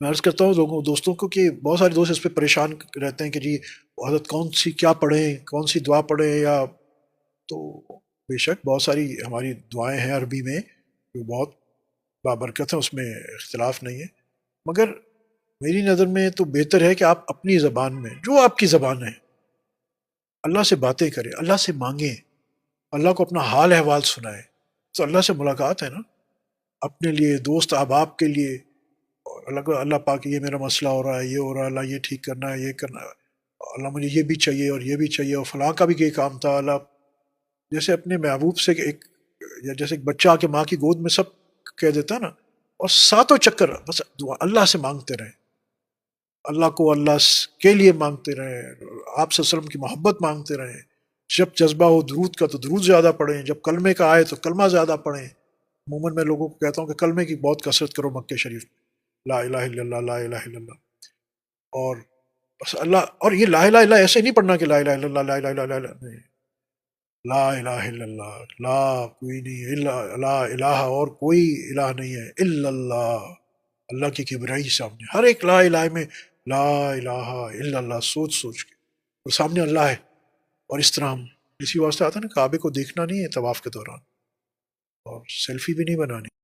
میں عرض کرتا ہوں لوگوں دوستوں کو کہ بہت سارے دوست اس پہ پریشان رہتے ہیں کہ جی حضرت کون سی کیا پڑھیں، کون سی دعا پڑھیں، یا تو بے شک بہت ساری ہماری دعائیں ہیں عربی میں جو بہت بابرکت ہیں، اس میں اختلاف نہیں ہے، مگر میری نظر میں تو بہتر ہے کہ آپ اپنی زبان میں جو آپ کی زبان ہے اللہ سے باتیں کریں، اللہ سے مانگیں، اللہ کو اپنا حال احوال سنائیں، تو اللہ سے ملاقات ہے نا، اپنے لیے دوست احباب کے لیے، اور اللہ کو اللہ پاک یہ میرا مسئلہ ہو رہا ہے، یہ ہو رہا ہے، اللہ یہ ٹھیک کرنا ہے، یہ کرنا ہے، اللہ مجھے یہ بھی چاہیے اور یہ بھی چاہیے، اور فلاں کا بھی یہ کام تھا، اللہ جیسے اپنے محبوب سے ایک، یا جیسے ایک بچہ آ کے ماں کی گود میں سب کہہ دیتا ہے نا، اور ساتوں چکر بس دعا اللہ سے مانگتے رہیں، اللہ کو اللہ کے لیے مانگتے رہیں، آپ صلی اللہ علیہ وسلم کی محبت مانگتے رہیں، جب جذبہ ہو درود کا تو درود زیادہ پڑھیں، جب کلمے کا آئے تو کلمہ زیادہ پڑھیں۔ عموماً میں لوگوں کو کہتا ہوں کہ کلمے کی بہت کثرت کرو مکہ شریف میں، لا الہ الا اللہ، لا الہ الا اللہ، اور بس اللہ، اور یہ لا الہ الا اللہ ایسے نہیں پڑھنا کہ لا الہ الا اللہ، لا الہ الا اللہ نہیں، لا الہ الا اللہ، لا کوئی نہیں، الا لا الہ، اور کوئی الہ نہیں ہے الا اللہ، اللہ کی کبریائی سامنے ہر ایک لا الہ میں لا الہ الا اللہ سوچ سوچ کے، اور سامنے اللہ ہے، اور اس طرح ہم اسی واسطے آتا ہے نا، کعبے کو دیکھنا نہیں ہے طواف کے دوران، اور سیلفی بھی نہیں بنانی۔